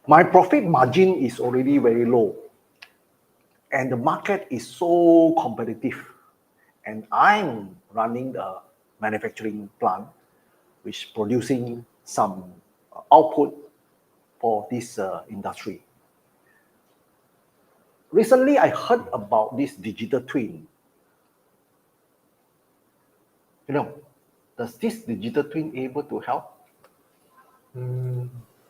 my profit margin is already very low, and the market is so competitive, and I'm running a manufacturing plant which producing some output for this industry. Recently, I heard about this digital twin. Does this digital twin able to help?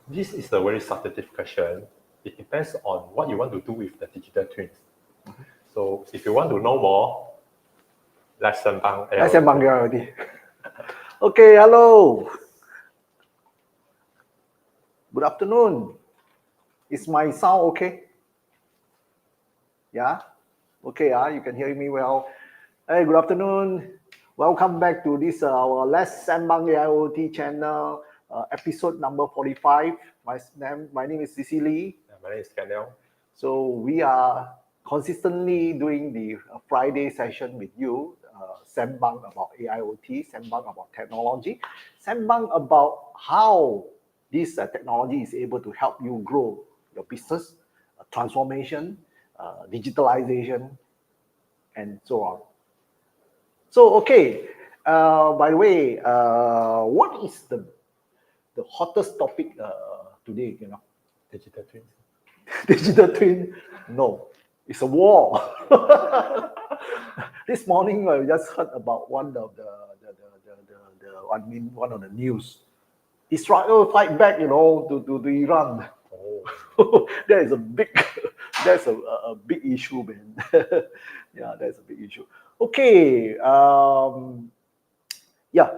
This is a very substantive question. It depends on what you want to do with the digital twins. So if you want to know more, let's Sembang AIoT. Let's Sembang AIoT. Okay, hello. Good afternoon. Is my sound okay? Yeah? Okay, you can hear me well. Hey, good afternoon. Welcome back to this our Let's Sembang AIoT channel, episode number 45. My name is Cecily. My name is 𝐀𝐩𝐫𝐢𝐥. So we are consistently doing the Friday session with you, Sembang about AIoT, Sembang about technology, Sembang about how this technology is able to help you grow your business, transformation, digitalization, and so on. So, okay, by the way, what is the hottest topic today, Digital twins. Digital twin? No, it's a war. This morning, I just heard about one of the news. Israel fight back, to Iran. Oh. That's a big issue, man. Yeah, that's a big issue. Okay,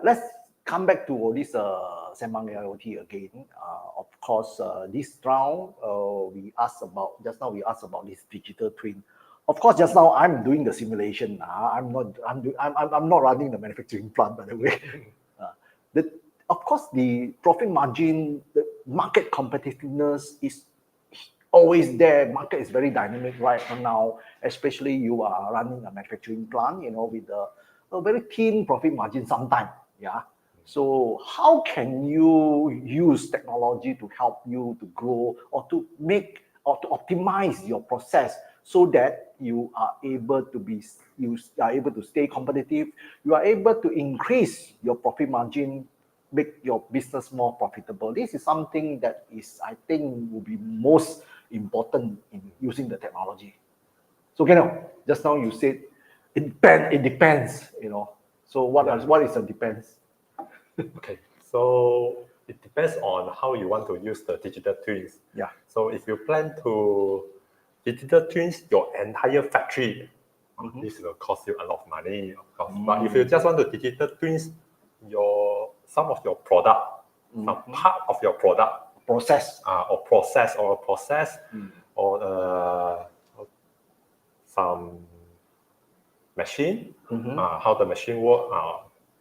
let's come back to this Sembang AIoT again. Of course, this round we asked about this digital twin. Of course, just now I'm doing the simulation. I'm not running the manufacturing plant, by the way. Of course, the profit margin, the market competitiveness is always there. Market is very dynamic right now, especially you are running a manufacturing plant, with a very thin profit margin sometimes. Yeah. So how can you use technology to help you to grow or to make or to optimize your process so that you are able to stay competitive, you are able to increase your profit margin, make your business more profitable? This is something that is, I think, will be most important in using the technology. So, just now you said it depends, So what is the depends? Okay, so it depends on how you want to use the digital twins. Yeah. So if you plan to digital twins your entire factory, this will cost you a lot of money, of course. But if you just want to digital twins some of your product, some part of your product process, or some machine, how the machine work,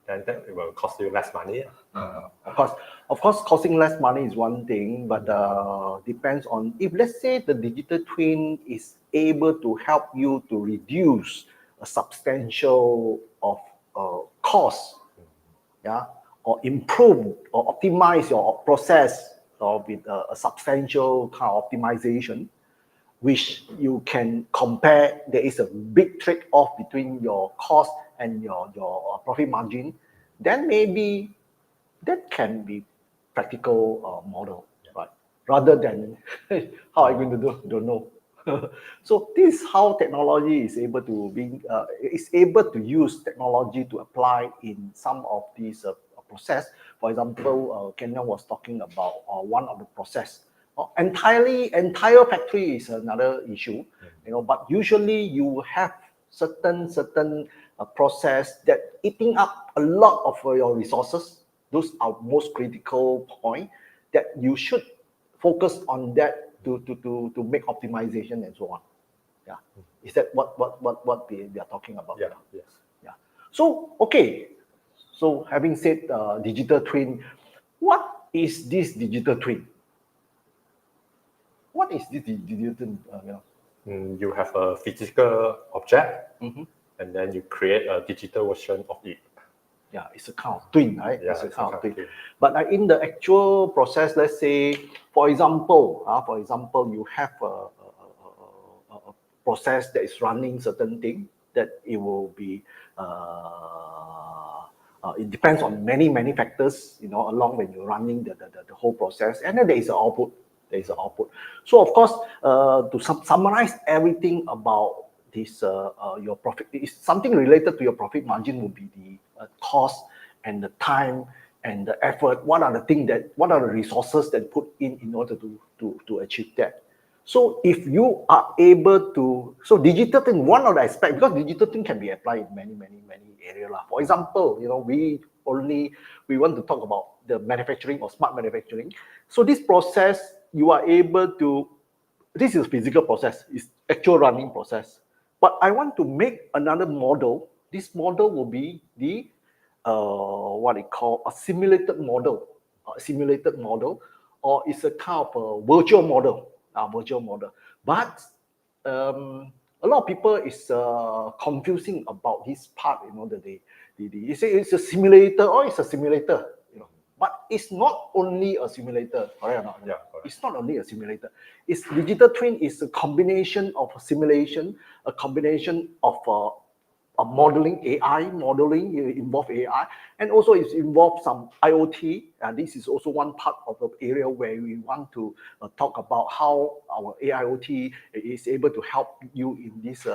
then that it will cost you less money. Of course, costing less money is one thing, but depends on if, let's say, the digital twin is able to help you to reduce a substantial of cost, or improve or optimize your process, or with a substantial kind of optimization, which you can compare. There is a big trade-off between your cost and your profit margin. Then maybe that can be practical model, right? Rather than how are you going to do? Don't know. So this is how technology is able to use technology to apply in some of these process. For example, 𝐀𝐩𝐫𝐢𝐥 was talking about one of the process. Entire factory is another issue, but usually you have certain process that eating up a lot of your resources. Those are most critical point that you should focus on that to make optimization and so on. Yeah, is that what we are talking about? Yeah. Yes. Yeah. So okay. So having said digital twin, what is this digital twin? What is this digital twin? You have a physical object, and then you create a digital version of it. Yeah, it's a kind of twin, right? Yeah, it's a kind of twin. twin. But in the actual process, let's say, for example, you have a process that is running certain thing that it will be. It depends on many factors, along when you're running the whole process, and then there is an output. So of course, to summarize everything about this, your profit is something related to your profit margin will be the cost and the time and the effort. What are the resources that put in order to achieve that? So if you are able to, so digital thing, one of the aspects, because digital thing can be applied in many areas. For example, we want to talk about the manufacturing or smart manufacturing. So this process, you are able to, this is a physical process, it's actual running process. But I want to make another model. This model will be the, what they call a simulated model, or it's a kind of a virtual model. But a lot of people is confusing about this part. That they say it's a simulator or it's a simulator. But it's not only a simulator, correct or not? Yeah, correct. It's not only a simulator. It's digital twin is a combination of simulation, a combination of modeling, AI modeling, involve AI, and also it involves some IoT. And this is also one part of the area where we want to talk about how our AIoT is able to help you in this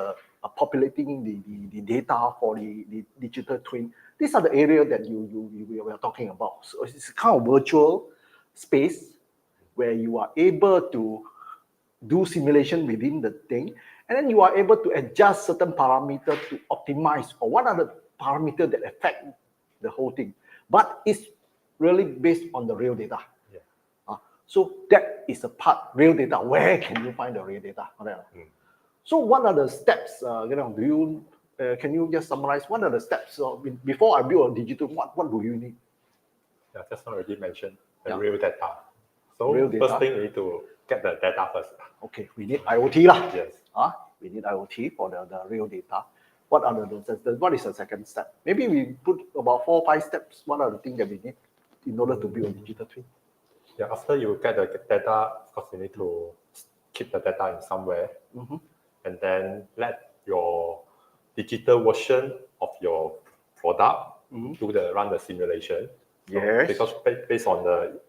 populating the data for the digital twin. These are the areas that we are talking about. So it's a kind of virtual space where you are able to do simulation within the thing, and then you are able to adjust certain parameters to optimize, or what are the parameters that affect the whole thing. But it's really based on the real data. Yeah. So that is a part, real data. Where can you find the real data? So what are the steps? Can you just summarize what are the steps before I build a digital? What do you need? Yeah, just already mentioned the Yeah. real data. So Real data. first thing we need to get the data first. Okay, we need IoT lah. Yes. We need IoT for the real data. What is the second step? Maybe we put about 4 or 5 steps. What are the things that we need in order to build a digital twin? Yeah, after you get the data, of course you need to keep the data in somewhere, and then let your digital version of your product run the simulation. Yes. Because based on the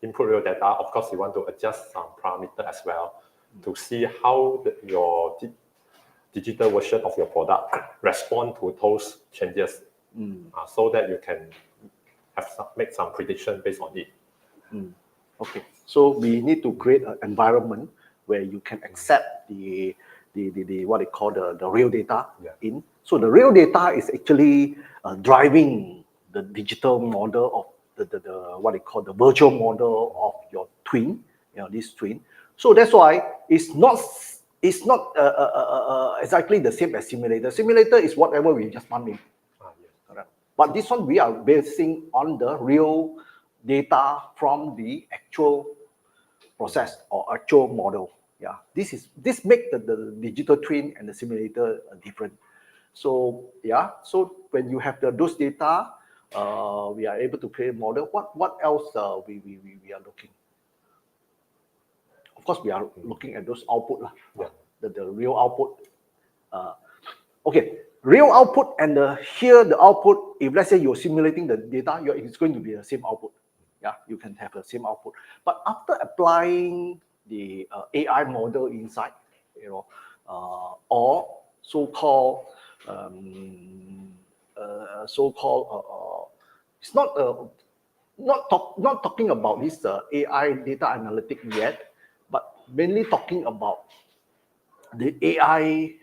input real data, of course you want to adjust some parameter as well to see how your digital version of your product respond to those changes, so that you can make some prediction based on it. Okay, so we need to create an environment where you can accept the what they call the real data in. So the real data is actually driving the digital model of the what they call the virtual model of your twin, this twin. So that's why it's not exactly the same as simulator. Simulator is whatever we just running. Yes. But this one we are basing on the real data from the actual process or actual model. Yeah, this make the digital twin and the simulator different. So yeah, so when you have those data, we are able to create a model. What else we are looking? Of course, we are looking at those output lah. The real output. Okay, real output and here the output. If let's say you're simulating the data, it's going to be the same output. Yeah, you can have the same output. But after applying the AI model inside, or so-called it's not talking about this AI data analytic yet, but mainly talking about the AI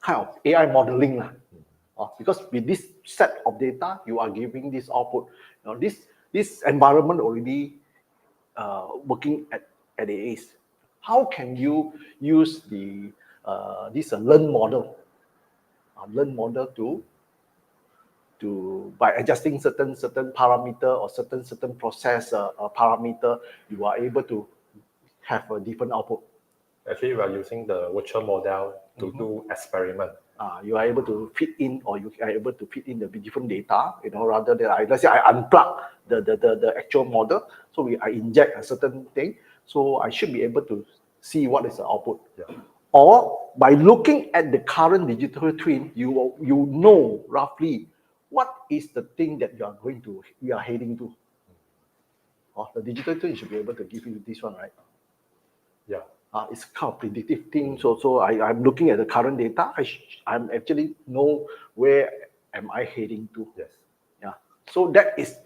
kind of AI modeling lah. Because with this set of data, you are giving this output. This environment already working at the ACE. How can you use this learn model to by adjusting certain parameter or certain process parameter, you are able to have a different output. Actually, we are using the virtual model to do experiment. You are able to fit in, or you are able to fit in the different data, rather than let's say I unplug the actual model, so I inject a certain thing, so I should be able to see what is the output. Yeah. Or by looking at the current digital twin, you know roughly what is the thing that you are heading to. The digital twin should be able to give you this one, right? Yeah. It's kind of predictive thing. So I'm looking at the current data. I'm actually know where am I heading to. Yes. Yeah. So that is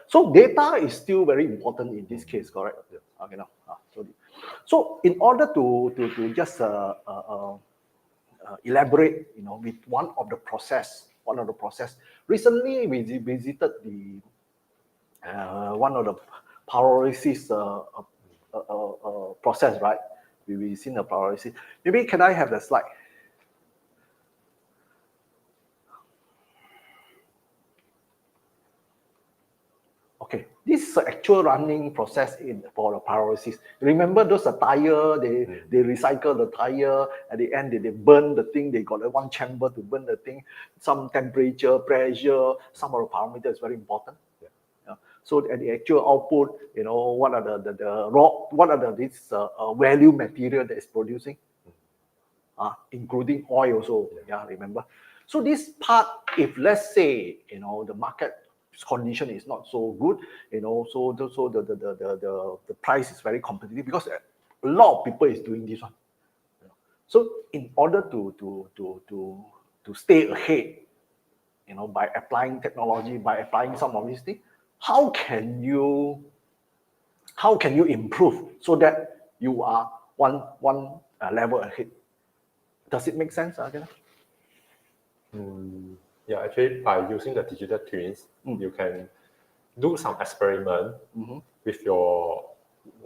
so data is still very important in this case, correct? Yes. Okay. Now, so in order to just elaborate, with one of the process. Recently, we visited the one of the pyrolysis process, right? We've seen the pyrolysis. Maybe can I have the slide? Okay, this is the actual running process for the pyrolysis. Remember those tire, they recycle the tire, at the end they burn the thing, they got one chamber to burn the thing, some temperature, pressure, some of the parameters is very important. So at the actual output, what are the raw, what are this value material that is producing, including oil also. Yeah, remember. So this part, if let's say the market condition is not so good, so the price is very competitive because a lot of people is doing this one. So in order to stay ahead, by applying technology, by applying some of these things, how can you improve so that you are one level ahead? Does it make sense, Ajana? Yeah, actually, by using the digital twins, you can do some experiment with your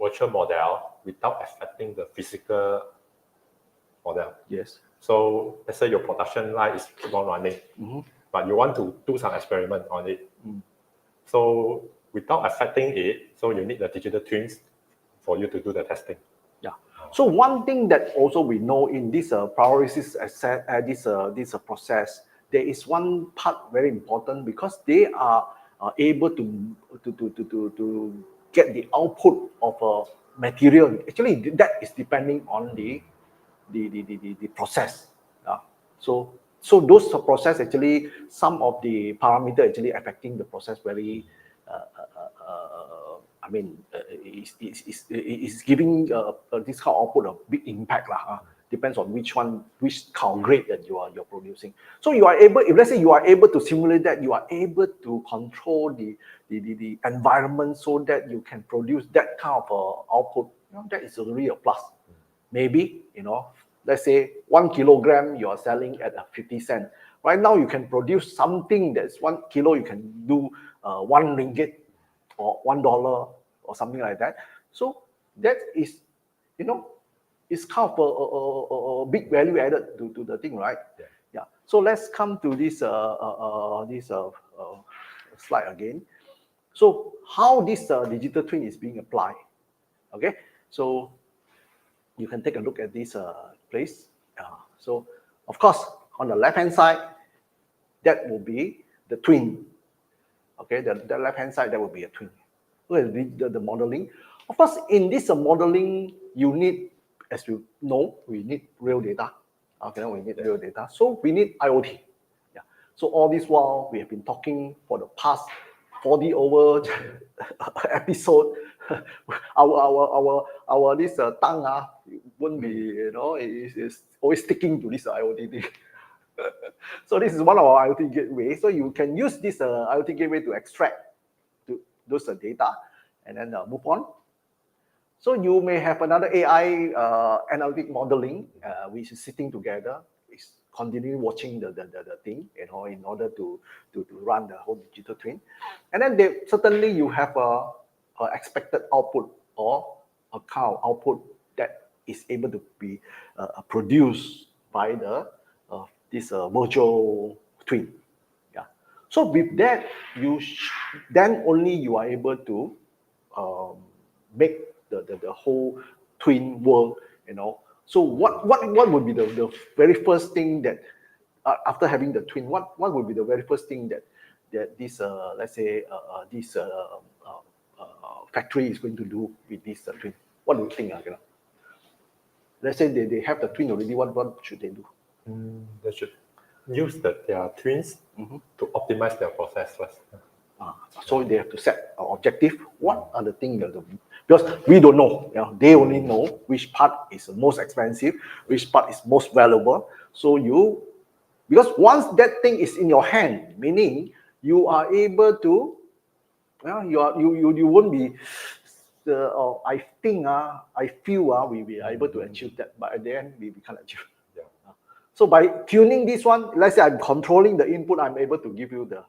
virtual model without affecting the physical model. Yes. So let's say your production line is keep on running, but you want to do some experiment on it. So without affecting it, so you need the digital twins for you to do the testing. Yeah. So one thing that also we know in this pyrolysis this process, there is one part very important because they are able to get the output of a material. Actually, that is depending on the process. So those process actually, some of the parameter actually affecting the process very. I mean, is giving this kind of output a big impact lah. Depends on which kind of grade that you're producing. So you are able, if let's say you are able to simulate that, you are able to control the environment so that you can produce that kind of output. That is really a plus. Maybe let's say 1 kilogram you are selling at 50 cents. Right now you can produce something that's 1 kilo, you can do 1 ringgit or $1 or something like that. So that is, it's kind of a big value added to the thing, right? Yeah. So let's come to this slide again. So how this digital twin is being applied? Okay. So you can take a look at this place. So of course, on the left-hand side, that will be the twin. Okay, the left-hand side, that will be a twin. Look at the modeling. Of course, in this modeling, you need, as you know, we need real data. Okay, we need real data. So we need IoT. Yeah. So all this while, we have been talking for the past 40 over episode. our this tongue won't be, is always sticking to this IoT thing. So this is one of our IoT gateway. So you can use this IoT gateway to extract those data and then move on. So you may have another AI analytic modeling, which is sitting together, is continue watching the thing, in order to run the whole digital twin. And then certainly you have a expected output or a kind of output that is able to be produced by this virtual twin. Yeah. So with that, then only you are able to make the whole twin world So what would be the very first thing that after having the twin, what would be the very first thing that this let's say this factory is going to do with this twin? What do you think? Let's say they have the twin already. What should they do? They should use their twins to optimize their process first. So they have to set an objective. What are the things because we don't know. They only know which part is most expensive, which part is most valuable. So because once that thing is in your hand, meaning you are able to, you won't be. I think I feel we are able to achieve that, but at the end we can't achieve. So by tuning this one, let's say I'm controlling the input, I'm able to give you the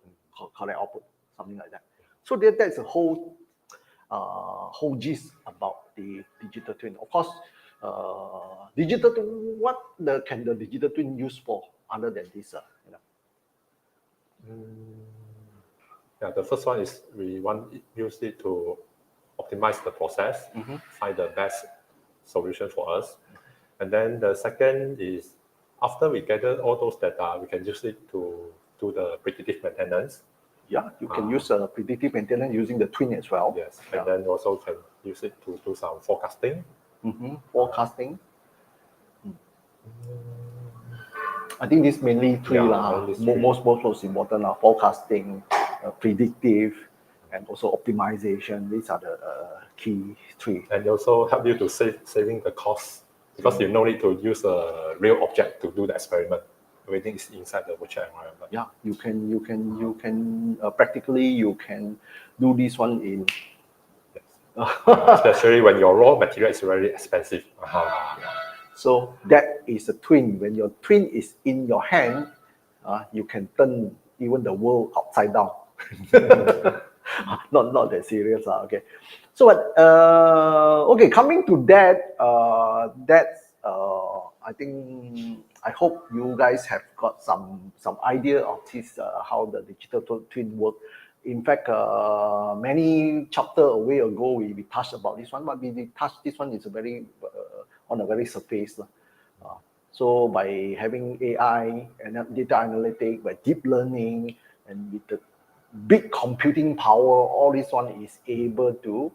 correct output, something like that. So that's a whole gist about the digital twin. Of course, digital twin. What can the digital twin use for other than this? The first one is we use it to optimize the process, find the best solution for us. And then the second is after we gather all those data, we can use it to do the predictive maintenance. Yeah, you can use predictive maintenance using the twin as well. Yes, and then also can use it to do some forecasting. Forecasting. I think this mainly three most important are forecasting, predictive, and also optimization. These are the key three. And also help you to saving the cost because you no need to use a real object to do the experiment. Everything is inside the virtual environment. Yeah, you can practically you can do this one in. Especially when your raw material is very expensive. So that is a twin. When your twin is in your hand, you can turn even the world upside down. not that serious, okay. So okay, coming to that, I hope you guys have got some idea of this how the digital twin work. In fact, many chapter away ago we touched about this one, but we touched this one is on a very surface. So by having AI and data analytics, by deep learning, and with the big computing power, all this one is able to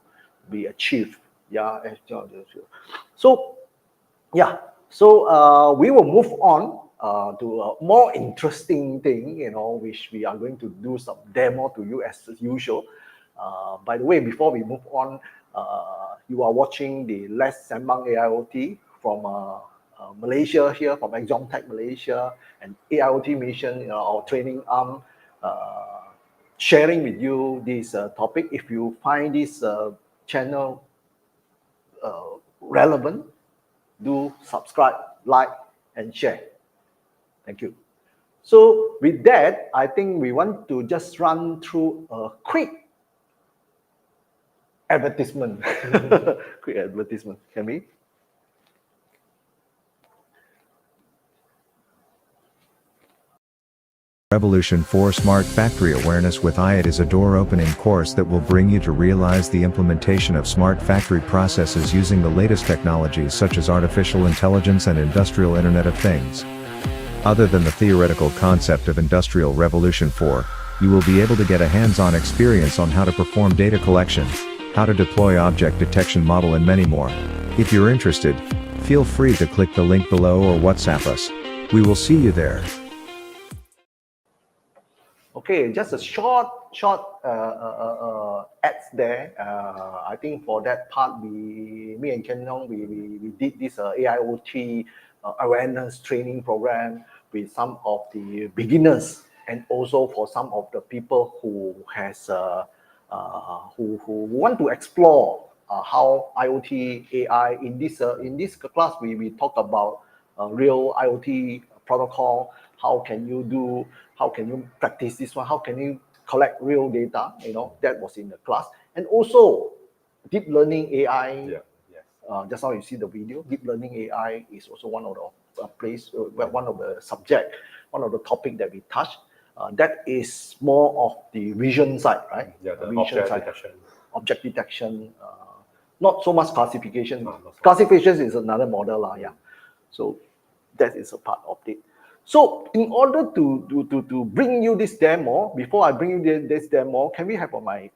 be achieved. So we will move on to a more interesting thing, which we are going to do some demo to you as usual. By the way, before we move on, you are watching the Let's Sembang AIoT from Malaysia here, from Exxon Tech Malaysia, and AIoT Mission, our training arm, sharing with you this topic. If you find this channel relevant, do subscribe, like, and share. Thank you. So with that, I think we want to just run through a quick advertisement. Quick advertisement. Can we? Revolution 4 Smart Factory Awareness with IoT is a door-opening course that will bring you to realize the implementation of smart factory processes using the latest technologies such as artificial intelligence and industrial Internet of Things. Other than the theoretical concept of Industrial Revolution 4, you will be able to get a hands-on experience on how to perform data collection, how to deploy object detection model, and many more. If you're interested, feel free to click the link below or WhatsApp us. We will see you there. Okay, just a short ads there. I think for that part, me and 𝐀𝐩𝐫𝐢𝐥, we did this AIoT awareness training program with some of the beginners, and also for some of the people who want to explore how IoT AI in this class we talk about real IoT protocol. How can you practice this one? How can you collect real data? That was in the class. And also deep learning AI. Just now you see the video. Deep learning AI is also one of the one of the subject, one of the topic that we touched. That is more of the vision side, right? Yeah, the vision object side. detection. Object detection. Not so much classification. not so much. Classification is another model, yeah. So that is a part of it. So in order to bring you this demo, before I bring you this demo, can we have my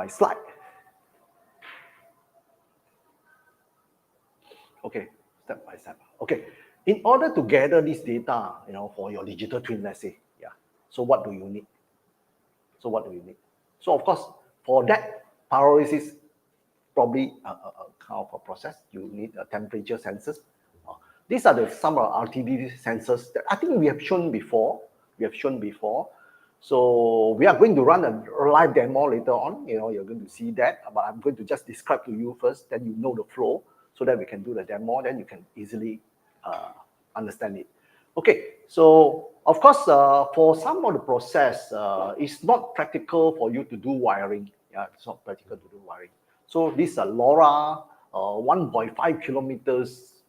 slide? Okay, step by step. Okay, in order to gather this data, for your digital twin, let's say, yeah. So what do you need? So of course, for that pyrolysis, probably a kind of a process, you need a temperature sensors. These are some RTD sensors that I think we have shown before. So we are going to run a live demo later on. You're going to see that, but I'm going to just describe to you first, then you know the flow, so that we can do the demo, then you can easily understand it. Okay, so of course, for some of the process, it's not practical for you to do wiring. Yeah, it's not practical to do wiring. So this LoRa 1.5 kilometers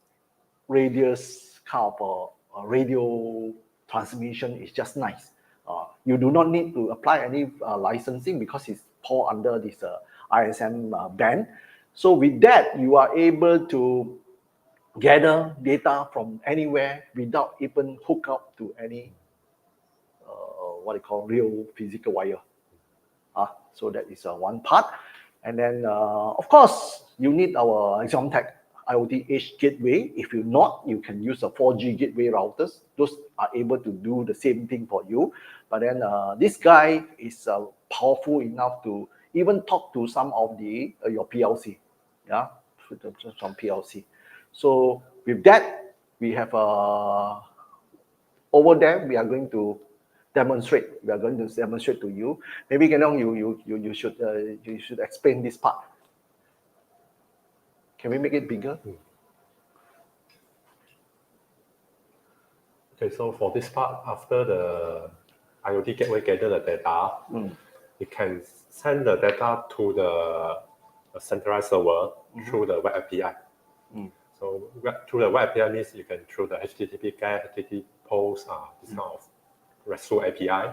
radius kind of a radio transmission is just nice. You do not need to apply any licensing because it's fall under this ISM band. So with that, you are able to gather data from anywhere without even hook up to any what they call real physical wire. So that is one part. And then, of course, you need our Xiomtech IoT Edge gateway. If you not, you can use a 4G gateway routers. Those are able to do the same thing for you. But then this guy is powerful enough to even talk to some of the your PLC, yeah, some PLC. So with that, we have over there. We are going to demonstrate. We are going to demonstrate to you. Maybe you should explain this part. Can we make it bigger? Okay, so for this part, after the IoT gateway gather the data, it can send the data to the centralized server through the web API. So through the web API means you can through the HTTP GET, HTTP POST, this kind of RESTful API.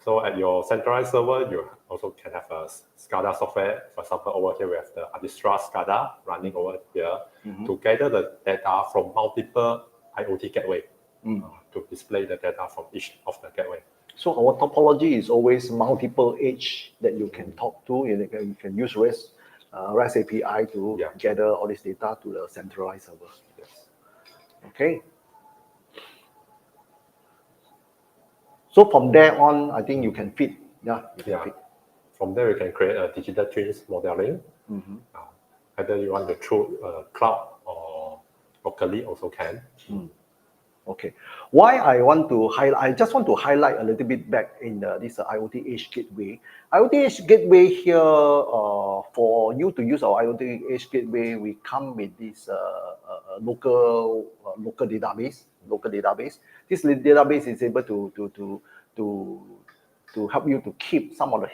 So at your centralized server, you also can have a SCADA software. For example, over here we have the Adistra SCADA running over here to gather the data from multiple IoT gateway to display the data from each of the gateway. So our topology is always multiple edge that you can talk to. You can use REST API to gather all this data to the centralized server. Yes. Okay. So from there on, I think you can fit. Fit. From there, you can create a digital twins modeling. Either you want to through cloud or locally also can. Okay. Why I want to highlight? I just want to highlight a little bit back in this IoT Edge gateway. IoT Edge gateway here, for you to use our IoT Edge gateway, we come with this local database. This database is able to help you to keep some of the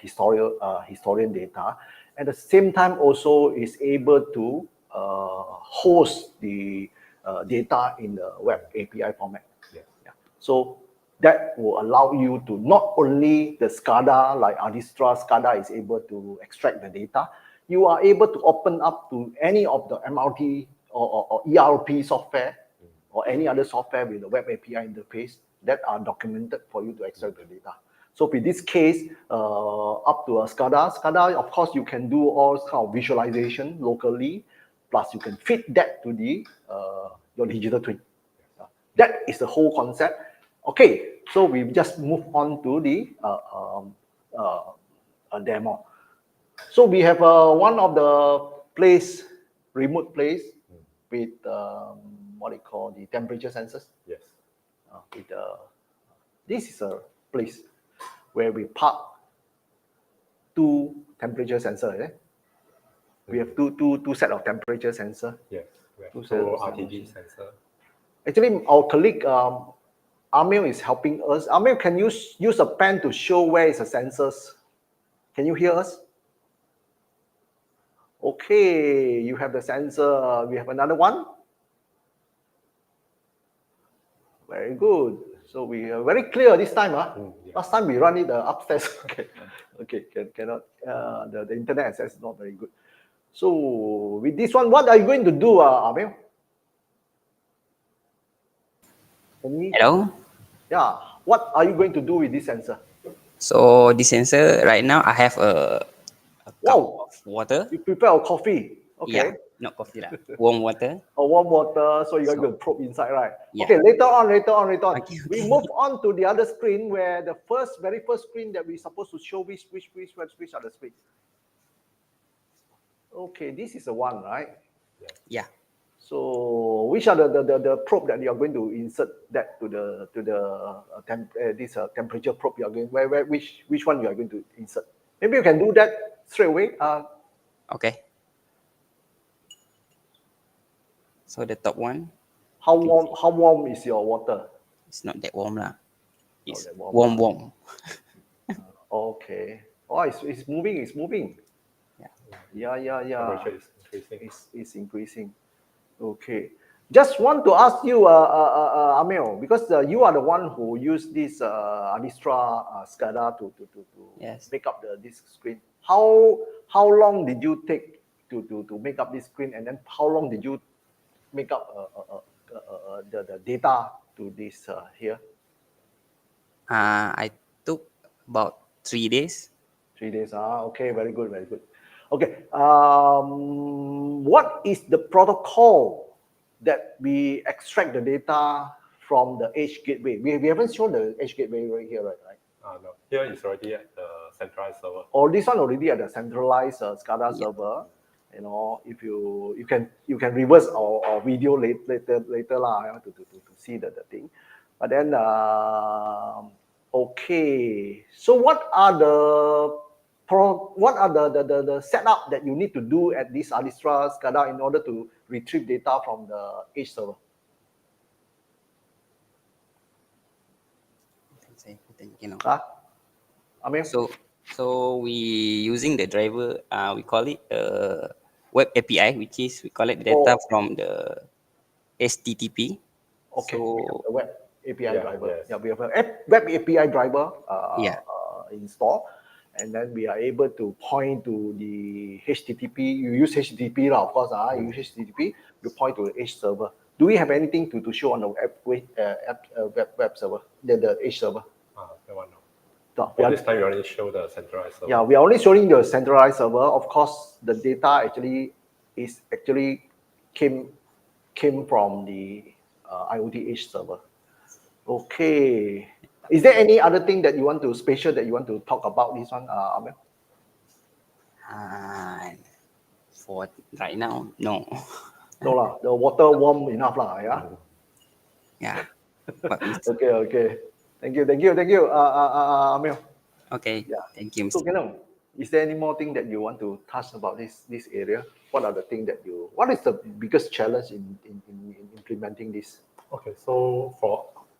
historian data. At the same time, also is able to host the data in the web API format. So that will allow you to not only the SCADA, like Adistra SCADA is able to extract the data, you are able to open up to any of the MRT or ERP software or any other software with the web API interface that are documented for you to extract the data. So in this case, up to a SCADA, of course, you can do all kind of visualization locally, plus you can fit that to the your digital twin. That is the whole concept. Okay, so we just move on to the demo. So we have one of the remote place with what they call the temperature sensors. Yes. This is a place where we park two temperature sensors. We have two set of temperature sensor. Yes. We have Two RTD sensor. Actually, our colleague Amil is helping us. Amil, can you use a pen to show where is the sensors? Can you hear us? Okay, you have the sensor. We have another one. Very good. So we are very clear this time. Yeah. Last time we run it upstairs. Okay, cannot. The internet access is not very good. So with this one, what are you going to do, Amel? Hello. Yeah, what are you going to do with this sensor? So this sensor right now, I have a cup Wow, of water. you prepare a coffee. Okay. Yeah, not coffee lah. Warm water. A warm water, so you're So- going to probe inside, right? Yeah. Okay, later on. Okay, We okay. move on to the other screen where the very first screen that we're supposed to show which are the screens. Okay, this is the one, right? Yeah. So which are the probe that you are going to insert that to this temperature probe you are going which one you are going to insert? Maybe you can do that straight away. Okay. So the top one, How warm is your water? it's not that warm lah. It's that warm. warm. Okay. Oh, it's moving. Yeah. Temperature is increasing. It's increasing. Okay. Just want to ask you, Amel, because you are the one who used this Adistra SCADA to Yes. make up this screen. How long did you take to make up this screen, and then how long did you make up the data to this here? I took about 3 days. 3 days. Okay, very good. Okay. What is the protocol that we extract the data from the edge gateway? We haven't shown the edge gateway right here, right? No, here is already at the centralized server. Or this one already at the centralized SCADA server. You know, if you can reverse our video later lah, to see the thing. But then okay. So what are the setup that you need to do at this Adistra SCADA in order to retrieve data from the edge server? Amir? So we using the driver. We call it web API, which is we collect data from the HTTP. Okay. So The web API driver. Yes. Yeah, we have a web API driver Yeah. installed, and then we are able to point to the HTTP. You use HTTP, of course. You use HTTP. You point to the edge server. Do we have anything to show on the web server, the edge server? That one no. No, For this time, we only show the centralized server. Yeah, we are only showing the centralized server. Of course, the data came from the IoT edge server. Okay. Is there any other thing that you want to talk about this one, Amel? For right now, no. No lah, the water warm enough lah, yeah. Yeah. But Okay. Thank you, Amel. okay. Yeah. Thank you, So, Mr. Kenong, is there any more thing that you want to touch about this area? What are the things what is the biggest challenge in implementing this? Okay, so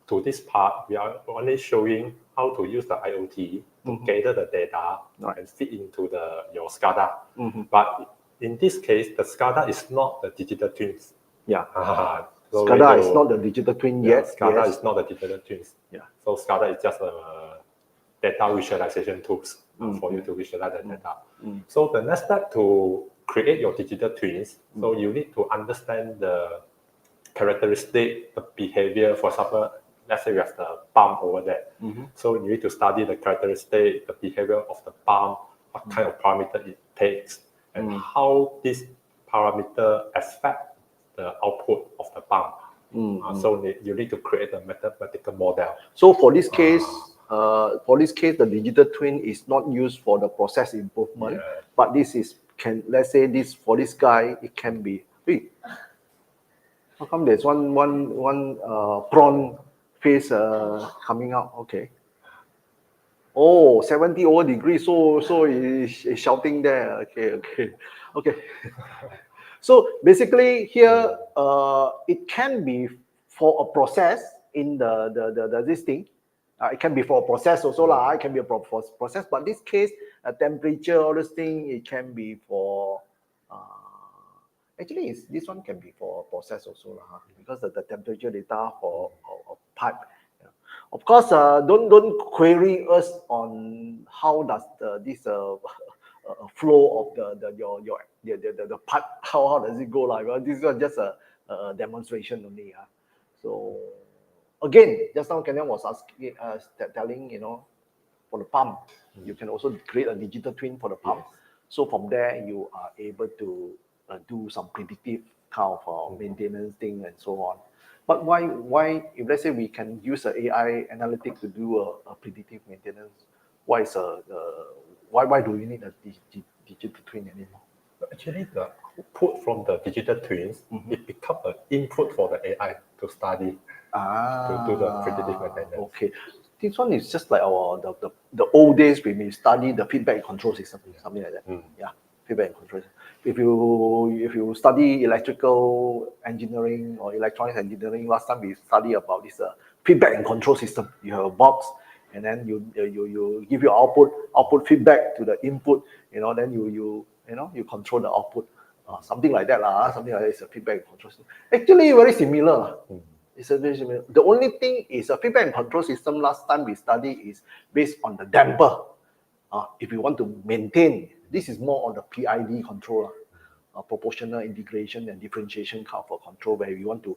to this part, we are only showing how to use the IoT to gather the data and feed into your SCADA. But in this case, the SCADA is not the digital twins. Yeah. So SCADA is not the digital twin yet. SCADA yes. is not the digital twins. Yeah. So SCADA is just a data visualization tools for you to visualize the data. So the next step to create your digital twins, so you need to understand the characteristic, the behavior. For example, let's say we have the pump over there. So you need to study the characteristic, the behavior of the pump, what kind of parameter it takes, and how this parameter affect the output of the pump. So you need to create a mathematical model. So for this case, the digital twin is not used for the process improvement, but let's say for this guy, it can be. Hey, how come there's one prawn face coming out? Okay. Oh, 70 over degrees. So he's shouting there. Okay. So basically here, it can be for a process in this thing. It can be for a process also lah. It can be a process, but this case, temperature, all this thing, it can be for. Actually, this one can be for a process also lah, because the temperature data for a pipe. Of course, don't query us on how does this flow of the part, how does it go like? Well, this is just a demonstration only. So again, just now Kenyon was asking, telling, for the pump, you can also create a digital twin for the pump. So from there, you are able to do some predictive kind of maintenance thing and so on. But why, if let's say we can use the AI analytics to do a predictive maintenance, why do we need a digital twin anymore? Actually, the output from the digital twins, it becomes an input for the AI to study, to do the predictive maintenance. Okay. This one is just like the old days when we study the feedback and control system, something like that. Yeah, feedback and control system. If you study electrical engineering or electronics engineering, last time we study about this feedback and control system. You have a box, and then you give your output feedback to the input. Then you control the output. Something like that something like that is a feedback and control system. Actually, very similar. It's very similar. The only thing is a feedback and control system. Last time we studied is based on the damper. If you want to maintain, this is more on the PID control, proportional integration and differentiation kind of control, where you want to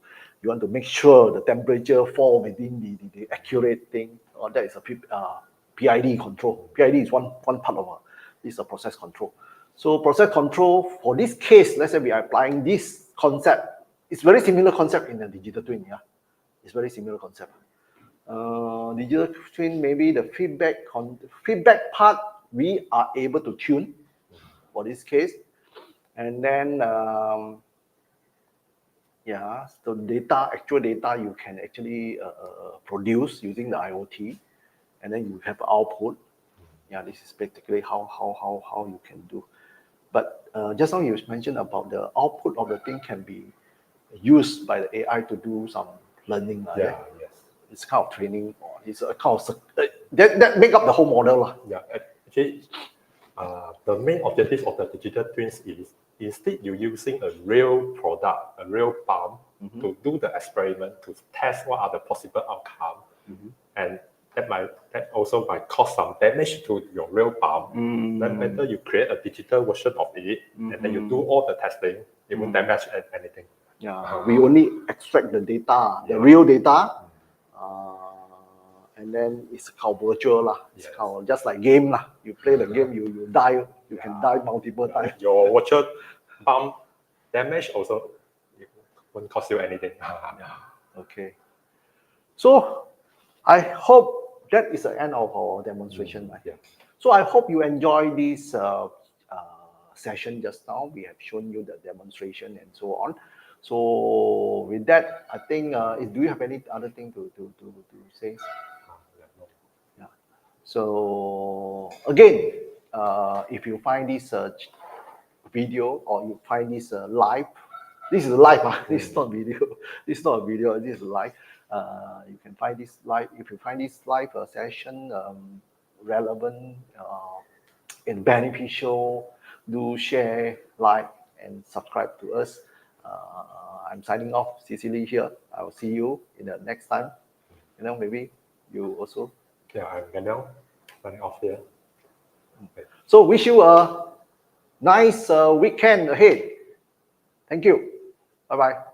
make sure the temperature fall within the accurate thing. That is a PID control. PID is one part of this process control. So process control for this case, let's say we are applying this concept. It's very similar concept in the digital twin. Yeah, it's very similar concept. Digital twin, maybe the feedback part we are able to tune for this case, and then so actual data you can actually produce using the IoT, and then you have output. Yeah, this is basically how you can do. But just now you mentioned about the output of the thing can be used by the AI to do some learning. Yes. It's kind of training, or it's a kind of that make up the whole model. Yeah, actually, the main objective of the digital twins is instead you're using a real product, a real pump, to do the experiment, to test what are the possible outcomes, and that also might cause some damage to your real pump. Then better you create a digital version of it, and then you do all the testing. It won't damage anything. Yeah, we only extract the data, the real data, and then it's called virtual . It's called just like game . You play the game, you die, you can die multiple times. Your virtual pump damage also won't cost you anything. Okay. So I hope that is the end of our demonstration. So I hope you enjoy this session just now. We have shown you the demonstration and so on. So with that, I think, do you have any other thing to say? Yeah. So again, if you find this video, or you find this live, this is live. This is not video. This is not a video. This is live. You can find this live. If you find this live session relevant and beneficial, do share, like, and subscribe to us. I'm signing off. Cecily here. I will see you in the next time. Maybe you also. Yeah, I'm Daniel. Signing off here. Okay. So wish you a nice weekend ahead. Thank you. Bye-bye.